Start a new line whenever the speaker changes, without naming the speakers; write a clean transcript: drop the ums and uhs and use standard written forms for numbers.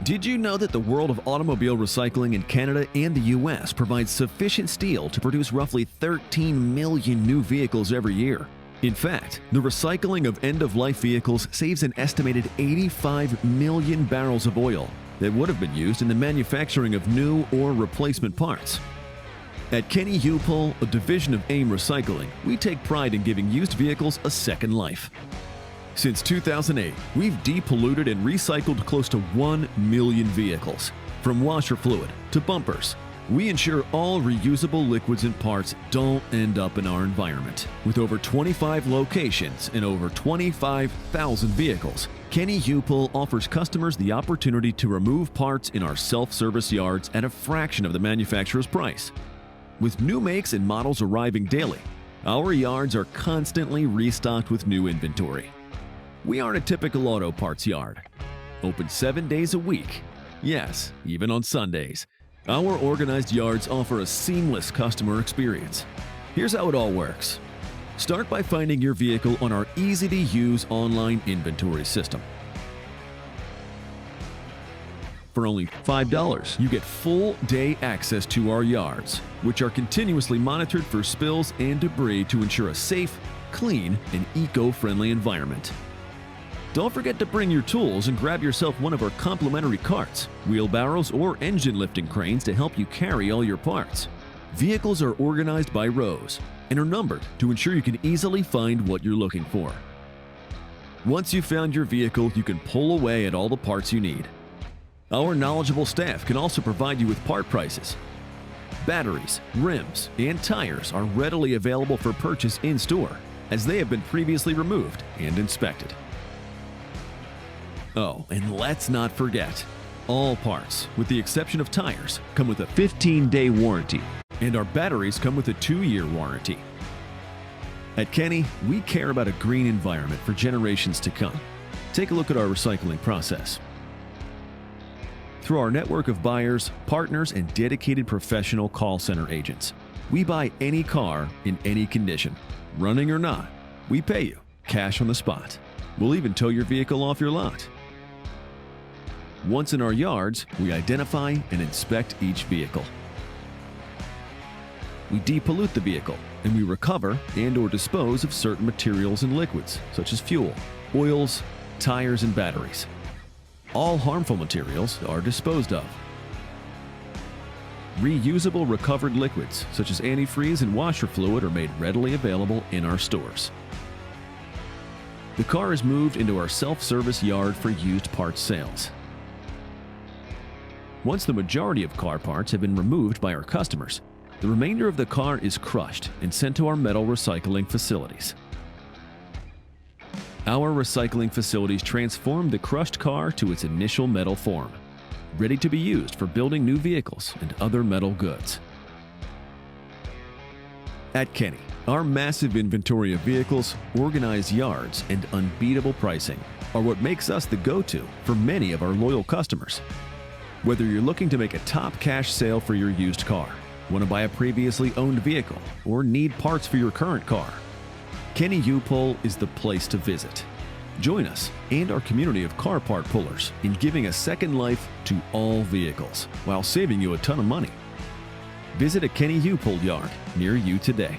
Did you know that the world of automobile recycling in Canada and the US provides sufficient steel to produce roughly 13 million new vehicles every year? In fact, the recycling of end-of-life vehicles saves an estimated 85 million barrels of oil that would have been used in the manufacturing of new or replacement parts. At Kenny U-Pull, a division of AIM Recycling, we take pride in giving used vehicles a second life. Since 2008, we've depolluted and recycled close to 1 million vehicles. From washer fluid to bumpers, we ensure all reusable liquids and parts don't end up in our environment. With over 25 locations and over 25,000 vehicles, Kenny U-Pull offers customers the opportunity to remove parts in our self-service yards at a fraction of the manufacturer's price. With new makes and models arriving daily, our yards are constantly restocked with new inventory. We aren't a typical auto parts yard. Open 7 days a week. Yes, even on Sundays. Our organized yards offer a seamless customer experience. Here's how it all works. Start by finding your vehicle on our easy-to-use online inventory system. For only $5, you get full-day access to our yards, which are continuously monitored for spills and debris to ensure a safe, clean, and eco-friendly environment. Don't forget to bring your tools and grab yourself one of our complimentary carts, wheelbarrows, or engine lifting cranes to help you carry all your parts. Vehicles are organized by rows and are numbered to ensure you can easily find what you're looking for. Once you've found your vehicle, you can pull away at all the parts you need. Our knowledgeable staff can also provide you with part prices. Batteries, rims, and tires are readily available for purchase in-store, as they have been previously removed and inspected. Oh, and let's not forget, all parts, with the exception of tires, come with a 15-day warranty, and our batteries come with a 2-year warranty. At Kenny, we care about a green environment for generations to come. Take a look at our recycling process. Through our network of buyers, partners, and dedicated professional call center agents, we buy any car in any condition. Running or not, we pay you cash on the spot. We'll even tow your vehicle off your lot. Once in our yards, we identify and inspect each vehicle. We depollute the vehicle, and we recover and/or dispose of certain materials and liquids, such as fuel, oils, tires, and batteries. All harmful materials are disposed of. Reusable recovered liquids, such as antifreeze and washer fluid, are made readily available in our stores. The car is moved into our self-service yard for used parts sales. Once the majority of car parts have been removed by our customers, the remainder of the car is crushed and sent to our metal recycling facilities. Our recycling facilities transform the crushed car to its initial metal form, ready to be used for building new vehicles and other metal goods. At Kenny, our massive inventory of vehicles, organized yards, and unbeatable pricing are what makes us the go-to for many of our loyal customers. Whether you're looking to make a top cash sale for your used car, want to buy a previously owned vehicle, or need parts for your current car, Kenny U-Pull is the place to visit. Join us and our community of car part pullers in giving a second life to all vehicles while saving you a ton of money. Visit a Kenny U-Pull yard near you today.